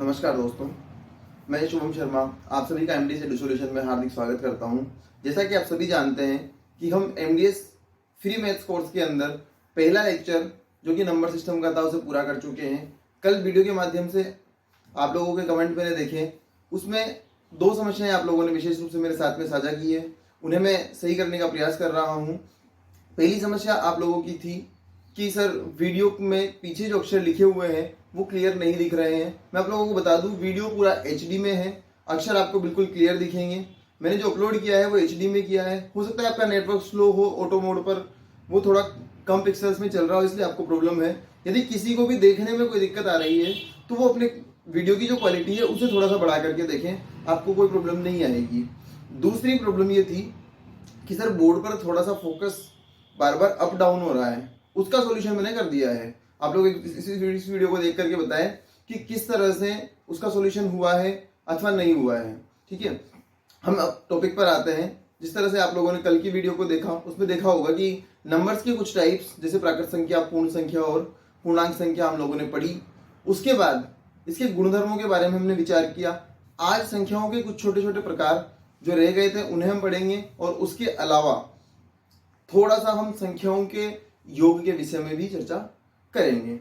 नमस्कार दोस्तों, मैं शुभम शर्मा आप सभी का एमडीएस एडुसोल्यूशन में हार्दिक स्वागत करता हूं। जैसा कि आप सभी जानते हैं कि हम एमडीएस फ्री मैथ्स कोर्स के अंदर पहला लेक्चर जो कि नंबर सिस्टम का था उसे पूरा कर चुके हैं। कल वीडियो के माध्यम से आप लोगों के कमेंट मैंने देखे, उसमें दो समस्याएं आप लोगों ने विशेष रूप से मेरे साथ में साझा की है, उन्हें मैं सही करने का प्रयास कर रहा हूँ। पहली समस्या आप लोगों की थी कि सर वीडियो में पीछे जो अक्षर लिखे हुए हैं वो क्लियर नहीं दिख रहे हैं। मैं आप लोगों को बता दूं, वीडियो पूरा एचडी में है, अक्षर आपको बिल्कुल क्लियर दिखेंगे। मैंने जो अपलोड किया है वो एचडी में किया है। हो सकता है आपका नेटवर्क स्लो हो, ऑटो मोड पर वो थोड़ा कम पिक्सल्स में चल रहा हो, इसलिए आपको प्रॉब्लम है। यदि किसी को भी देखने में कोई दिक्कत आ रही है तो वो अपने वीडियो की जो क्वालिटी है उसे थोड़ा सा बढ़ा करके देखें, आपको कोई प्रॉब्लम नहीं आएगी। दूसरी प्रॉब्लम ये थी कि सर बोर्ड पर थोड़ा सा फोकस बार बार अप डाउन हो रहा है, उसका सॉल्यूशन मैंने कर दिया है। आप लोग इस वीडियो को देख करके बताएं कि किस तरह से उसका सॉल्यूशन हुआ है अथवा नहीं हुआ है। ठीक है, हम अब टॉपिक पर आते हैं। जिस तरह से आप लोगों ने कल की वीडियो को देखा, उसमें देखा होगा कि नंबर्स के कुछ टाइप्स जैसे प्राकृत संख्या, पूर्ण संख्या और पूर्णांक संख्या हम लोगों ने पढ़ी। उसके बाद इसके गुणधर्मों के बारे में हमने विचार किया। आज संख्याओं के कुछ छोटे छोटे प्रकार जो रह गए थे उन्हें हम पढ़ेंगे, और उसके अलावा थोड़ा सा हम संख्याओं के योग के विषय में भी चर्चा करेंगे।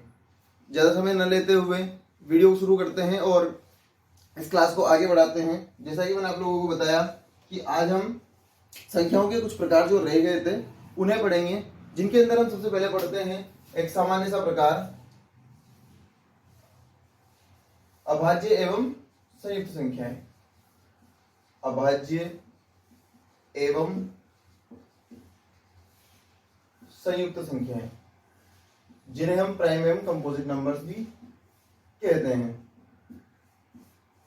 ज़्यादा समय न लेते हुए वीडियो को शुरू करते हैं और इस क्लास को आगे बढ़ाते हैं। जैसा कि मैंने आप लोगों को बताया कि आज हम संख्याओं के कुछ प्रकार जो रह गए थे उन्हें पढ़ेंगे, जिनके अंदर हम सबसे पहले पढ़ते हैं एक सामान्य सा प्रकार, अभाज्य एवं संयुक्त संख्याएं। अभाज्य एवं संयुक्त संख्याएं, जिन्हें हम प्राइम एवं कंपोजिट नंबर्स भी कहते हैं।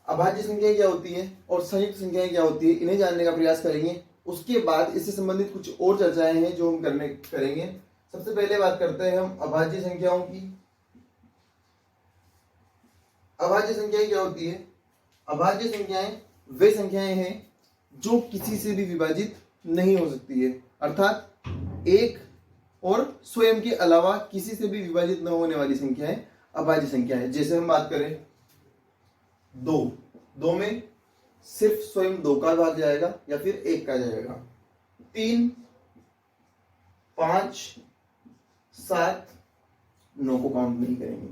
अभाज्य संख्याएं क्या होती है और संयुक्त संख्याएं क्या होती है, इन्हें जानने का प्रयास करेंगे। उसके बाद इससे संबंधित कुछ और चर्चाएं हैं जो हम करेंगे। सबसे पहले बात करते हैं हम अभाज्य संख्याओं की। अभाज्य संख्याएं क्या होती है? अभाज्य संख्याएं वे संख्याएं हैं जो किसी से भी विभाजित नहीं हो सकती है, अर्थात एक और स्वयं के अलावा किसी से भी विभाजित न होने वाली संख्याएं अभाज्य संख्या है। जैसे हम बात करें दो में सिर्फ स्वयं दो का भाग जाएगा या फिर एक का जाएगा। 3, 5, 7, 9 को काउंट नहीं करेंगे,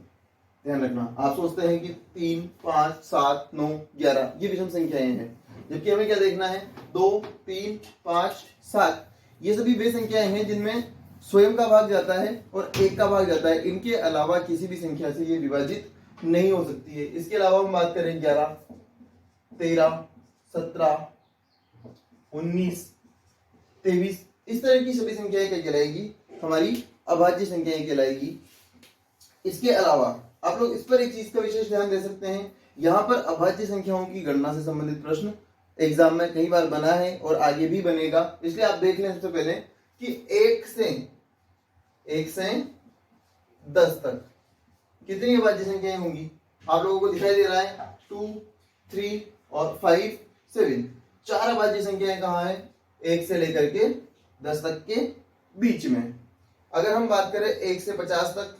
ध्यान रखना। आप सोचते हैं कि 3, 5, 7, 9, 11 ये विषम संख्याएं हैं, जबकि हमें क्या देखना है? 2, 3, 5, 7 ये सभी वे संख्याएं हैं जिनमें स्वयं का भाग जाता है और एक का भाग जाता है। इनके अलावा किसी भी संख्या से ये विभाजित नहीं हो सकती है। इसके अलावा हम बात करें 11, 13, 17, 19, 23 इस तरह की सभी संख्याएं क्या कहलाएगी? हमारी अभाज्य संख्याएं कहलाएगी। इसके अलावा आप लोग इस पर एक चीज का विशेष ध्यान दे सकते हैं। यहाँ पर अभाज्य संख्याओं की गणना से संबंधित प्रश्न एग्जाम में कई बार बना है और आगे भी बनेगा, इसलिए आप देख लें सबसे पहले कि 1 से 10 तक कितनी अभाज्य संख्याएं होंगी। आप लोगों को दिखाई दे रहा है 2, 3 और 5, 7 चार अभाज्य संख्याएं कहाँ है? 1 से लेकर के 10 तक के बीच में। अगर हम बात करें 1 से 50 तक,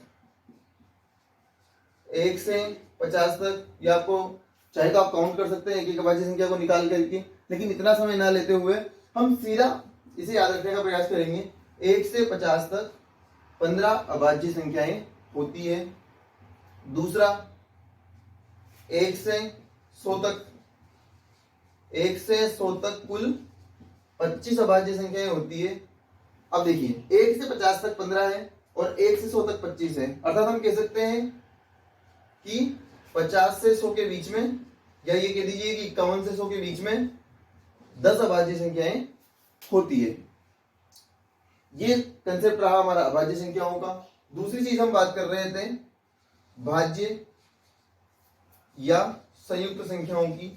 1 से 50 तक, या आपको चाहे तो आप काउंट कर सकते हैं एक एक अभाज्य संख्या को निकाल करके, लेकिन इतना समय ना लेते हुए हम सीधा इसे याद रखने का प्रयास करेंगे। 1 से 50 तक 15 अभाज्य संख्याएं होती है। दूसरा 1 से 100 तक, 1 से 100 तक कुल 25 अभाज्य संख्याएं होती है। अब देखिए 1 से 50 तक 15 है और 1 से 100 तक 25 है, अर्थात हम कह सकते हैं कि 50 से 100 के बीच में, या ये कह दीजिए कि 51 से 100 के बीच में 10 अभाज्य संख्याएं होती है। ये कंसेप्ट रहा हमारा अभाज्य संख्याओं का। दूसरी चीज हम बात कर रहे थे भाज्य या संयुक्त संख्याओं की।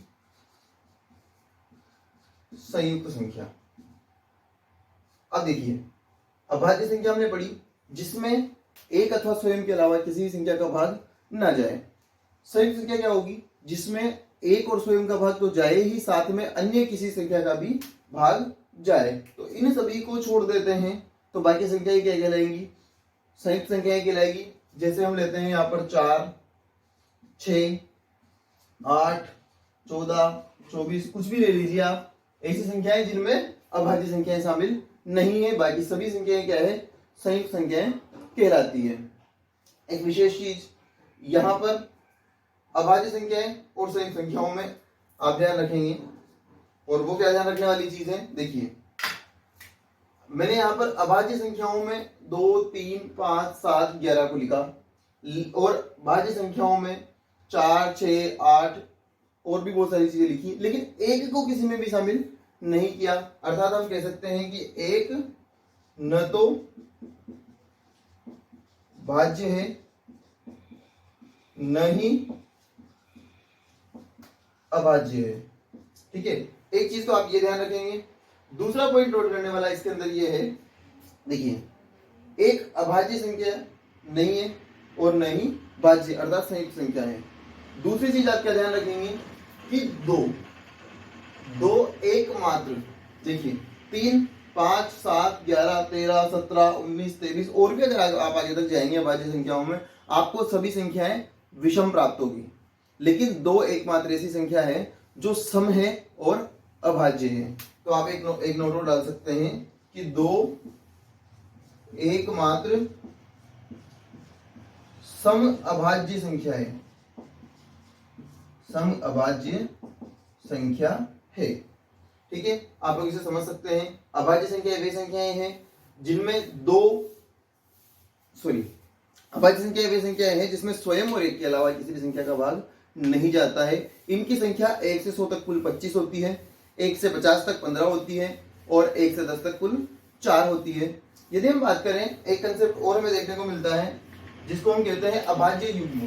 संयुक्त संख्या, अब देखिए अभाज्य संख्या हमने पढ़ी जिसमें एक अथवा स्वयं के अलावा किसी भी संख्या का भाग ना जाए। संयुक्त संख्या क्या होगी? जिसमें एक और स्वयं का भाग तो जाए ही, साथ में अन्य किसी संख्या का भी भाग जाए। तो इन सभी को छोड़ देते हैं तो बाकी संख्याएं क्या कहलाएंगी? संयुक्त संख्याएं कहलाएगी। जैसे हम लेते हैं यहाँ पर 4, 6, 8, 14, 24 कुछ भी ले लीजिए आप, ऐसी संख्याएं जिनमें अभाज्य संख्याएं शामिल नहीं है, बाकी सभी संख्याएं क्या है, संयुक्त संख्याएं कहलाती है। एक विशेष चीज यहाँ पर अभाज्य संख्याएं और संयुक्त संख्याओं में आप ध्यान रखेंगे, और वो क्या ध्यान रखने वाली चीज है, देखिए मैंने यहाँ पर अभाज्य संख्याओं में 2, 3, 5, 7, 11 को लिखा, और भाज्य संख्याओं में 4, 6, 8 और भी बहुत सारी चीजें लिखी, लेकिन एक को किसी में भी शामिल नहीं किया। अर्थात हम कह सकते हैं कि एक न तो भाज्य है न ही अभाज्य है। ठीक है, एक चीज तो आप ये ध्यान रखेंगे। दूसरा पॉइंट नोट करने वाला इसके अंदर ये है, देखिए एक अभाज्य संख्या नहीं है और न ही भाज्य अर्थात संयुक्त संख्या है। दूसरी चीज आप क्या ध्यान रखेंगे कि दो एकमात्र, देखिए 3, 5, 7, 11, 13, 17, 19, 23 और भी अगर आप आगे तक जाएंगे अभाज्य संख्याओं में, आपको सभी संख्याएं विषम प्राप्त होगी, लेकिन 2 एकमात्र ऐसी संख्या है जो सम है और अभाज्य है। तो आप एक नोट डाल सकते हैं कि 2 एकमात्र सम अभाज्य संख्या है, सम अभाज्य संख्या है। ठीक है, आप लोग इसे समझ सकते हैं। अभाज्य संख्या वे संख्याएं हैं जिनमें अभाज्य संख्या वे संख्याएं हैं जिसमें स्वयं और एक के अलावा किसी भी संख्या का भाग नहीं जाता है। इनकी संख्या 1 से 100 तक कुल 25 होती है, 1 से 50 तक 15 होती है और 1 से 10 तक कुल 4 होती है। यदि हम बात करें, एक कंसेप्ट और हमें देखने को मिलता है जिसको हम कहते हैं अभाज्य युग्म।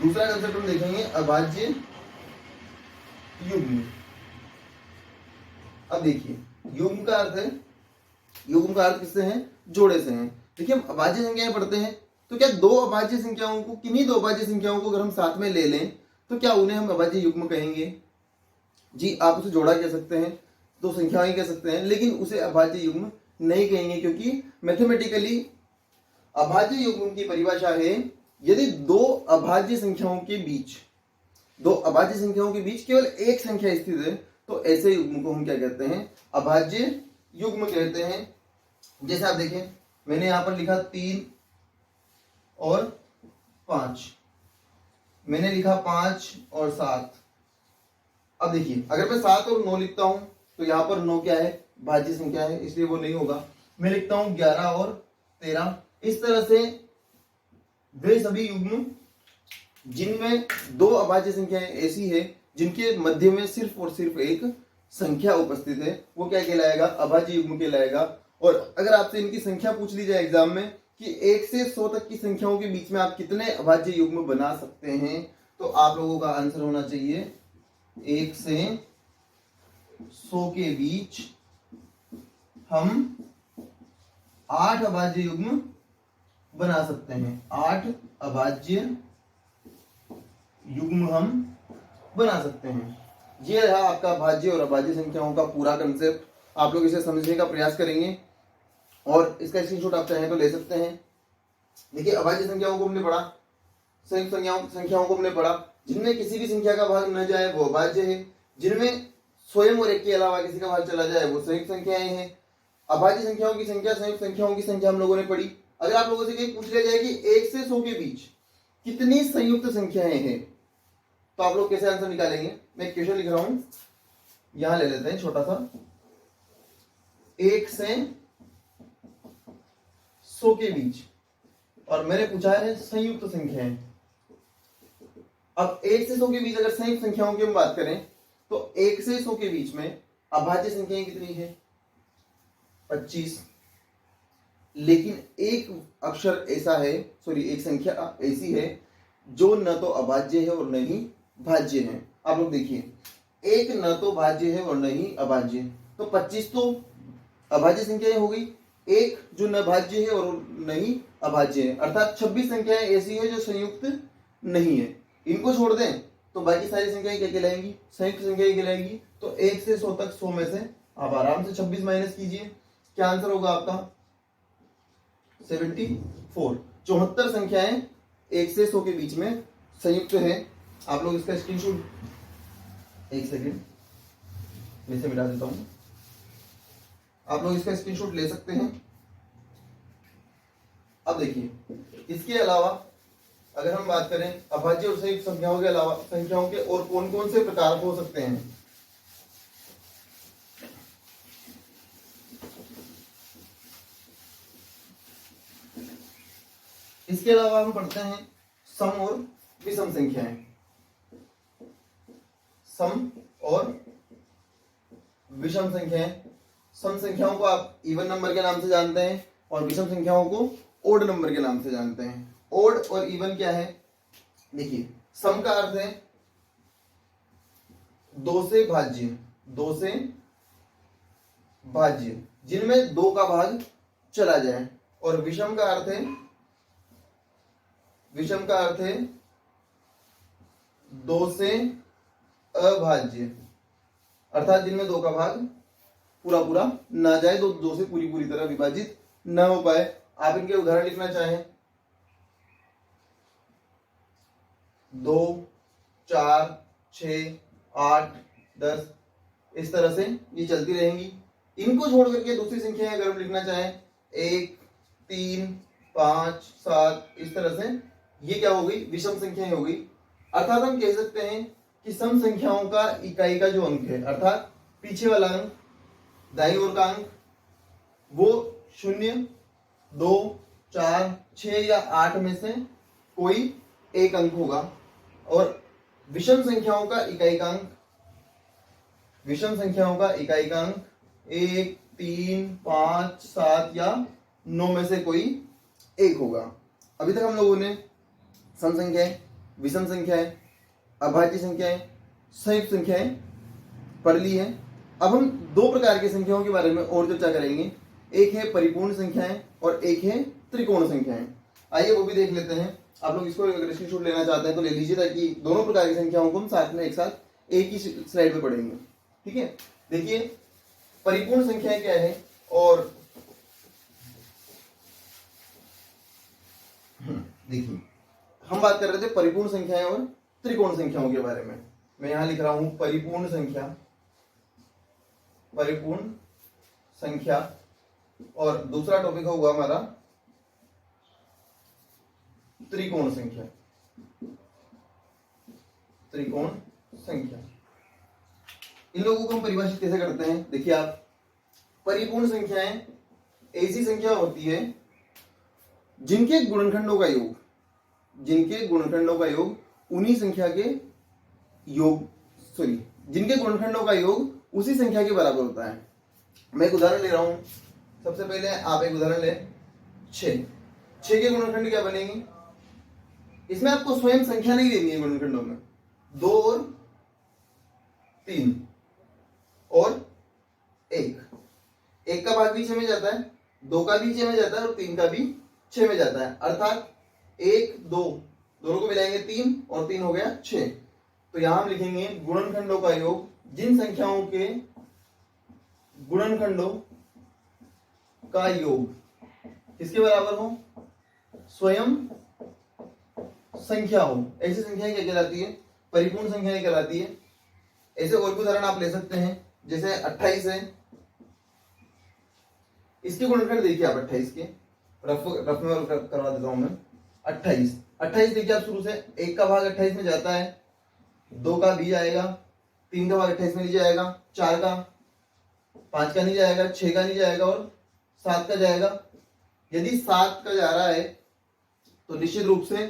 दूसरा कंसेप्ट हम देखेंगे अभाज्य युग्म। अब देखिए युग्म का अर्थ किससे है, जोड़े से है। देखिए हम अभाज्य संख्याएं पढ़ते हैं तो क्या दो अभाज्य संख्याओं को, किन्हीं दो अभाज्य संख्याओं को अगर हम साथ में ले लें तो क्या उन्हें हम अभाज्य युग्म कहेंगे? जी, आप उसे जोड़ा कह सकते हैं, दो संख्याएं कह सकते हैं, लेकिन उसे अभाज्य युग्म नहीं कहेंगे, क्योंकि मैथमेटिकली अभाज्य युग्म की परिभाषा है यदि दो अभाज्य संख्याओं के बीच केवल एक संख्या स्थित है तो ऐसे युग्म को हम क्या कहते हैं, अभाज्य युग्म कहते हैं। जैसे आप देखें, मैंने यहां पर लिखा 3 और 5, मैंने लिखा 5 और 7। अब देखिए अगर मैं 7 और 9 लिखता हूं तो यहां पर 9 क्या है, भाज्य संख्या है, इसलिए वो नहीं होगा। मैं लिखता हूं 11 और 13। इस तरह से वे सभी युग्म जिनमें दो अभाज्य संख्याएं ऐसी है जिनके मध्य में सिर्फ और सिर्फ एक संख्या उपस्थित है, वो क्या कहलाएगा, अभाज्य युग्म कहलाएगा। और अगर आपसे इनकी संख्या पूछ ली जाए एग्जाम में कि 1 से 100 तक की संख्याओं के बीच में आप कितने अभाज्य युग्म बना सकते हैं, तो आप लोगों का आंसर होना चाहिए 1 से 100 के बीच हम 8 अभाज्य युग्म बना सकते हैं। 8 अभाज्य युग्म हम बना सकते हैं। ये रहा आपका भाज्य और अभाज्य संख्याओं का पूरा कंसेप्ट। आप लोग इसे समझने का प्रयास करेंगे और इसका स्क्रीनशॉट आप चाहें तो ले सकते हैं। देखिए अभाज्य संख्याओं को हमने पढ़ा, संयुक्त संख्याओं को हमने पढ़ा। जिनमें किसी भी संख्या का भाग न जाए वो अभाज्य है, जिनमें स्वयं और एक के अलावा किसी का भाग चला जाए वो संयुक्त संख्याएं हैं। अभाज्य संख्याओं की संख्या, संयुक्त संख्याओं की संख्या हम लोगों ने पढ़ी। अगर आप लोगों से कहीं पूछ लिया जाए कि 1 से 100 के बीच कितनी संयुक्त संख्याएं हैं, तो आप लोग कैसे आंसर निकालेंगे? मैं एक क्वेश्चन लिख रहा हूं, यहां ले लेते हैं छोटा सा। 1 से 100 के बीच, और मैंने पूछा है संयुक्त संख्याएं। अब 1 से 100 के बीच अगर संयुक्त संख्याओं की हम बात करें तो 1 से 100 के बीच में अभाज्य संख्याएं कितनी है? 25। लेकिन एक अक्षर ऐसा है, एक संख्या ऐसी है जो न तो अभाज्य है और न ही भाज्य है। आप लोग देखिए, एक न तो भाज्य है और न ही अभाज्य, तो 25 तो अभाज्य संख्याएं हो गई, एक जो न भाज्य है और न ही अभाज्य है, अर्थात 26 संख्याएं ऐसी है जो संयुक्त नहीं है। इनको छोड़ दें तो बाकी सारी संख्याएं क्या कहलाएंगी? संयुक्त संख्याएं कहलाएंगी। तो 1 से 100 तक 100 में से आप आराम से 26 माइनस कीजिए, क्या आंसर होगा आपका? 74। 74 संख्याएं 1 से 100 के बीच में संयुक्त है। आप लोग इसका स्क्रीनशॉट, एक सेकेंड मैं इसे मिटा देता हूं, आप लोग इसका स्क्रीनशॉट ले सकते हैं। अब देखिए, इसके अलावा अगर हम बात करें अभाज्य और संयुक्त संख्याओं के अलावा संख्याओं के और कौन कौन से प्रकार हो सकते हैं, इसके अलावा हम पढ़ते हैं सम और विषम संख्याएं। सम और विषम संख्याएं, सम संख्याओं को आप इवन नंबर के नाम से जानते हैं और विषम संख्याओं को ओड नंबर के नाम से जानते हैं। ओड और इवन क्या है, देखिए सम का अर्थ है दो से भाज्य, दो से भाज्य जिनमें दो का भाग चला जाए, और विषम का अर्थ है, विषम का अर्थ है दो से अभाज्य, अर्थात जिनमें दो का भाग पूरा पूरा ना जाए, दो से पूरी पूरी तरह विभाजित न हो पाए। आप इनके उदाहरण लिखना चाहें, 2, 4, 6, 8, 10 इस तरह से ये चलती रहेंगी। इनको छोड़ करके दूसरी संख्याएं अगर हम लिखना चाहें 1, 3, 5, 7 इस तरह से, ये क्या हो गई, विषम संख्याएं हो गई। अर्थात हम कह सकते हैं कि सम संख्याओं का इकाई का जो अंक है, अर्थात पीछे वाला अंक, दाईं ओर का अंक, वो 0, 2, 4, 6 या 8 में से कोई एक अंक होगा। और विषम संख्याओं का इकाई का अंक, विषम संख्याओं का इकाई का अंक 1, 3, 5, 7 या 9 में से कोई एक होगा। अभी तक हम लोगों ने सम संख्याएं, विषम संख्याएं, अभाज्य संख्याएं, संयुक्त संख्याएं पढ़ ली है। अब हम दो प्रकार की संख्याओं के बारे में और चर्चा करेंगे, एक है परिपूर्ण संख्याएं और एक है त्रिकोण संख्याएं। आइए वो भी देख लेते हैं। आप लोग इसको अगर स्क्रीनशॉट लेना चाहते हैं तो ले लीजिए, ताकि दोनों प्रकार की संख्याओं को हम साथ में एक साथ एक ही स्लाइड पे पढ़ेंगे। ठीक है, देखिए परिपूर्ण संख्याएं क्या है, और देखिए हम बात कर रहे थे परिपूर्ण संख्याएं और त्रिकोण संख्याओं के बारे में। मैं यहां लिख रहा हूं परिपूर्ण संख्या, परिपूर्ण संख्या, और दूसरा टॉपिक होगा हमारा त्रिकोण संख्या, त्रिकोण संख्या। इन लोगों को हम परिभाषित कैसे करते हैं, देखिए आप, परिपूर्ण संख्याएं ऐसी संख्या होती है जिनके गुणनखंडों का योग, जिनके गुणनखंडों का योग उन्हीं संख्या के योग, सॉरी जिनके गुणनखंडों का योग उसी संख्या के बराबर होता है। मैं एक उदाहरण ले रहा हूं, सबसे पहले आप एक उदाहरण ले, 6 के गुणनखंड क्या बनेंगे, इसमें आपको स्वयं संख्या नहीं देनी है गुणनखंडों में, 2 और 3 और 1 का भाग भी 6 में जाता है, 2 का भी 6 में जाता है और 3 का भी 6 में जाता है, अर्थात 1, 2 दोनों को मिलाएंगे 3 और 3 हो गया 6। तो यहां हम लिखेंगे गुणनखंडों का योग, जिन संख्याओं के गुणनखंडों का योग किसके बराबर हो, स्वयं संख्या हो, ऐसी संख्याएं क्या कहलाती है, परिपूर्ण संख्याएं कहलाती है। ऐसे और भी उदाहरण आप ले सकते हैं, जैसे 28 है, इसके गुणनखंड देखिए आप 28 के, रफ में करवा देता हूं मैं। 28 देखिए आप, शुरू से 1 का भाग 28 में जाता है, 2 का भी जाएगा, 3 का भाग 28 में नहीं जाएगा, 4 का, 5 का नहीं जाएगा, 6 का नहीं जाएगा और 7 का जाएगा। यदि 7 का जा रहा है तो निश्चित रूप से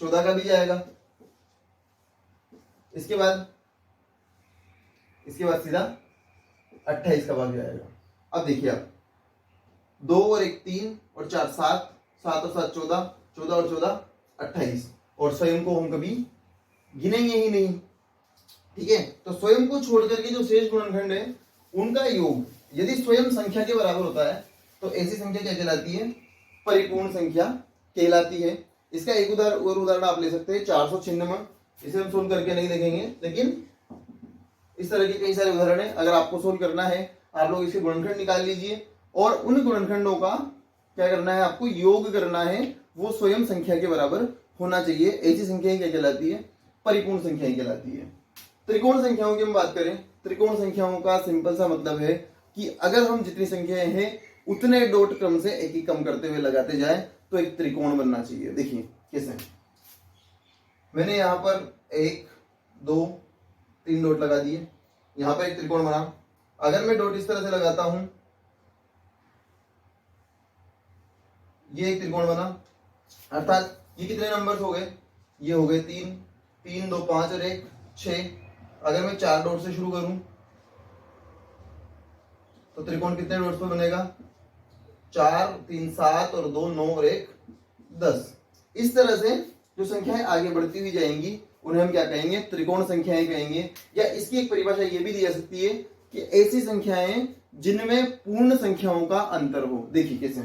14 का भी जाएगा। इसके बाद सीधा 28 का भाग जाएगा। अब देखिए आप, 2 और 1 3 और 4 7, 7 और 7 14, 14 और 14 28, और स्वयं को हम कभी गिनेंगे ही नहीं। ठीक है, तो स्वयं को छोड़ करके जो शेष गुणनखंड है उनका योग यदि स्वयं संख्या के बराबर होता है तो ऐसी संख्या क्या कहलाती है, परिपूर्ण संख्या कहलाती है। इसका एक उदाहरण आप ले सकते हैं 496, इसे हम सोल्व करके नहीं देखेंगे, लेकिन इस तरह के कई सारे उदाहरण है। अगर आपको सोल्व करना है, आप लोग इसके गुणनखंड निकाल लीजिए और उन गुणनखंडों का क्या करना है, आपको योग करना है, वो स्वयं संख्या के बराबर होना चाहिए। ऐसी संख्या क्या कहलाती है, परिपूर्ण संख्याएं कहलाती है। त्रिकोण संख्याओं की हम बात करें, त्रिकोण संख्याओं का सिंपल सा मतलब है कि अगर हम जितनी संख्याएं हैं उतने डॉट क्रम से एक ही कम करते हुए लगाते जाए तो एक त्रिकोण बनना चाहिए। देखिए कैसे, मैंने यहां पर 1 2 3 डॉट लगा दिए, यहां पर एक त्रिकोण बना। अगर मैं डॉट इस तरह से लगाता हूं, ये एक त्रिकोण बना, अर्थात ये कितने नंबर्स हो गए, ये हो गए 3 3 2 5 और 1 6। अगर मैं 4 डॉट से शुरू करूं तो त्रिकोण कितने डॉट्स पे बनेगा, 4 3 7 और 2 9 और 1 10। इस तरह से जो संख्याएं आगे बढ़ती हुई जाएंगी उन्हें हम क्या कहेंगे, त्रिकोण संख्याएं कहेंगे। या इसकी एक परिभाषा ये भी दी जा सकती है कि ऐसी संख्याएं जिनमें पूर्ण संख्याओं का अंतर हो। देखिए कैसे,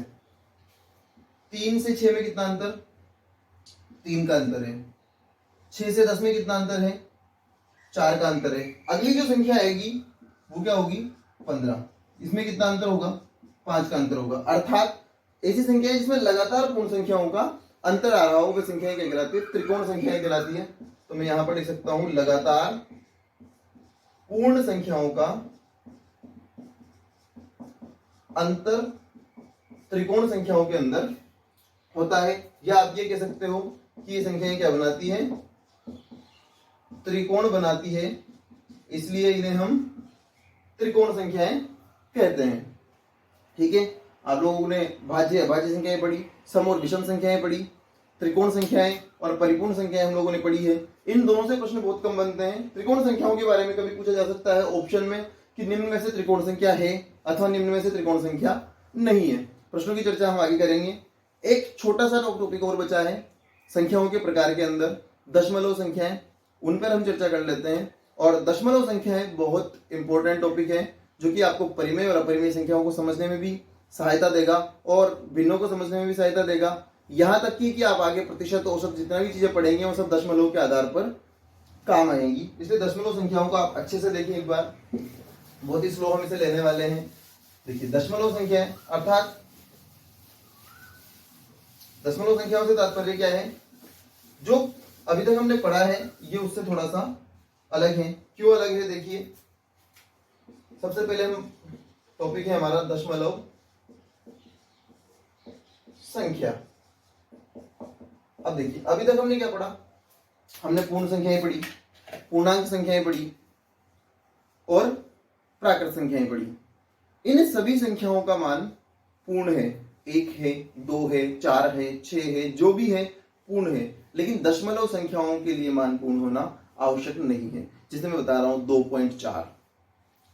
3 से 6 में कितना अंतर, 3 का अंतर है। 6 से 10 में कितना अंतर है, 4 का अंतर है। अगली जो संख्या आएगी वो क्या होगी, 15। इसमें कितना अंतर होगा, 5 का अंतर होगा। अर्थात ऐसी संख्या जिसमें लगातार पूर्ण संख्याओं का अंतर आ रहा हो वह संख्याएं क्या कहलाती है, त्रिकोण संख्याएं कहलाती है। तो मैं यहां पर लिख सकता हूं, लगातार पूर्ण संख्याओं का अंतर त्रिकोण संख्याओं के अंदर होता है। या आप ये कह सकते हो कि ये संख्याएं क्या बनाती है, त्रिकोण बनाती है, इसलिए इन्हें हम त्रिकोण संख्याएं कहते हैं। ठीक है, आप लोगों ने भाज्य अभाज्य संख्याएं पढ़ी, सम और विषम संख्याएं पढ़ी, त्रिकोण संख्याएं और परिपूर्ण संख्याएं हम लोगों ने पढ़ी है। इन दोनों से प्रश्न बहुत कम बनते हैं। त्रिकोण संख्याओं के बारे में कभी पूछा जा सकता है ऑप्शन में कि निम्न में से त्रिकोण संख्या है अथवा निम्न में से त्रिकोण संख्या नहीं है। प्रश्नों की चर्चा हम आगे करेंगे। एक छोटा सा टॉपिक और बचा है संख्याओं के प्रकार के अंदर, दशमलव संख्याएं, उन पर हम चर्चा कर लेते हैं। और दशमलव संख्याएं बहुत इंपॉर्टेंट टॉपिक है जो कि आपको परिमेय और अपरिमेय संख्याओं को समझने में भी सहायता देगा और भिन्नों को समझने में भी सहायता देगा। यहां तक कि आप आगे प्रतिशत औसत जितना भी चीजें पढ़ेंगे वो सब दशमलव के आधार पर काम आएंगी। इसलिए दशमलव संख्याओं को आप अच्छे से देखिए एक बार, बहुत ही स्लो हम इसे लेने वाले हैं। देखिए दशमलव संख्या अर्थात दशमलव संख्याओं से तात्पर्य क्या है, जो अभी तक हमने पढ़ा है ये उससे थोड़ा सा अलग है। क्यों अलग है, देखिए सबसे पहले हम टॉपिक है हमारा दशमलव संख्या। अब देखिए अभी तक हमने क्या पढ़ा, हमने पूर्ण संख्याएं पढ़ी, पूर्णांक संख्याएं पढ़ी और प्राकृत संख्याएं पढ़ी। इन सभी संख्याओं का मान पूर्ण है, 1 है 2 है 4 है 6 है, जो भी है पूर्ण है। लेकिन दशमलव संख्याओं के लिए मान पूर्ण होना आवश्यक नहीं है, जिसे मैं बता रहा हूं 2.4।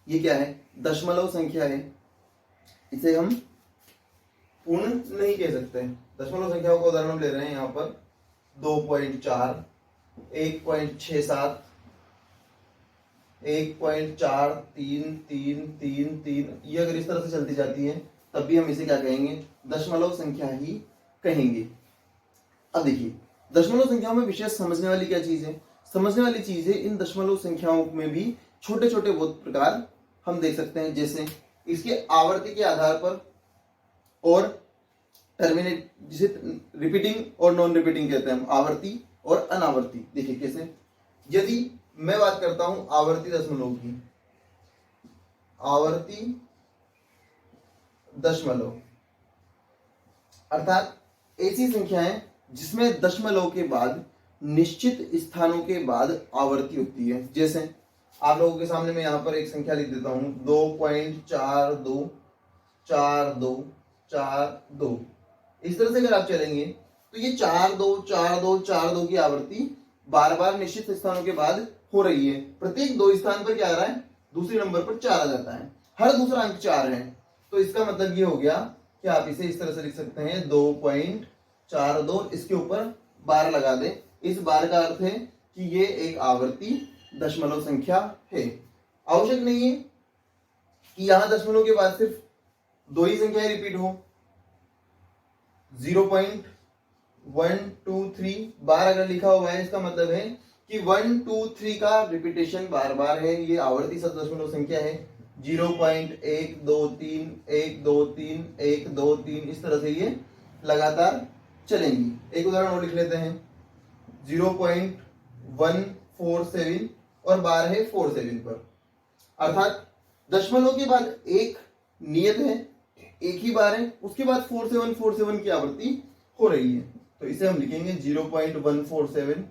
ये क्या है, दशमलव संख्या है, इसे हम पूर्ण नहीं कह सकते। दशमलव संख्याओं का उदाहरण हम ले रहे हैं यहाँ पर 2.4, 1.67, 1.433333। ये अगर इस तरह से चलती जाती है तब भी हम इसे क्या कहेंगे, दशमलव संख्या ही कहेंगे। अब देखिए दशमलव संख्याओं में विशेष समझने वाली क्या चीज है, समझने वाली चीज है इन दशमलव संख्याओं में भी छोटे छोटे बहुत प्रकार हम देख सकते हैं, जैसे इसके आवर्ती के आधार पर और टर्मिनेट, जिसे रिपीटिंग और नॉन रिपीटिंग कहते हैं हम, आवर्ती और अनावर्ती। देखिए कैसे, यदि मैं बात करता हूं आवर्ती दशमलव की, आवर्ती दशमलव अर्थात ऐसी संख्याएं जिसमें दशमलव के बाद निश्चित स्थानों के बाद आवर्ती होती है। जैसे आप लोगों के सामने मैं यहां पर एक संख्या लिख देता हूं 2.424242। इस तरह से अगर आप चलेंगे तो ये 424242 की आवृत्ति बार बार निश्चित स्थानों के बाद हो रही है। प्रत्येक 2 स्थान पर क्या आ रहा है, दूसरे नंबर पर 4 आ जाता है, हर दूसरा अंक 4 है। तो इसका मतलब ये हो गया कि आप इसे इस तरह से लिख सकते हैं 2.42, इसके ऊपर बार लगा दें। इस बार का अर्थ है कि ये एक आवर्ती दशमलव संख्या है। आवश्यक नहीं है कि यहां दशमलव के बाद सिर्फ 2 ही संख्याएं रिपीट हो। 0.123 बार अगर लिखा हुआ है इसका मतलब है कि 1 2 3 का रिपीटेशन बार बार है, ये आवर्ती दशमलव संख्या है। 0.123 123 123 इस तरह से ये लगातार चलेंगी। एक उदाहरण और लिख लेते हैं 0.1 147 और बार है 47 पर, अर्थात दशमलव के बाद एक नियत है, एक ही बार है, उसके बाद 4747 की आवृत्ति हो रही है। तो इसे हम लिखेंगे 0.147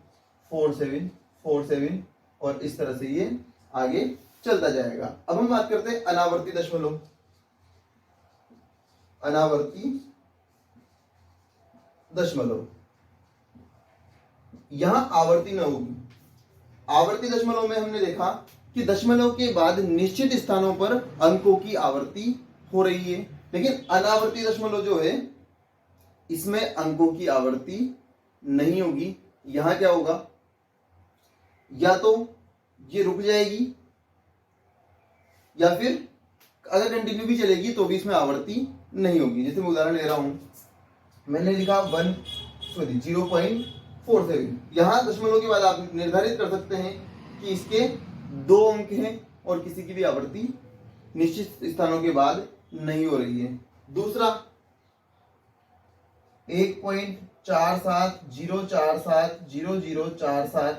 47 47 और इस तरह से ये आगे चलता जाएगा। अब हम बात करते हैं अनावर्ती दशमलव। अनावर्ती दशमलव, यहां आवर्ती न होगी। आवर्ती दशमलव में हमने देखा कि दशमलव के बाद निश्चित स्थानों पर अंकों की आवर्ती हो रही है, लेकिन अनावर्ती दशमलव जो है इसमें अंकों की आवर्ती नहीं होगी। यहां क्या होगा, या तो ये रुक जाएगी या फिर अगर कंटिन्यू भी चलेगी तो भी इसमें आवर्ती नहीं होगी। जैसे मैं उदाहरण ले रहा हूं, मैंने लिखा 0.47, यहां दशमलव के बाद आप निर्धारित कर सकते हैं कि इसके 2 अंक हैं और किसी की भी आवृत्ति निश्चित स्थानों के बाद नहीं हो रही है। दूसरा 1.47047047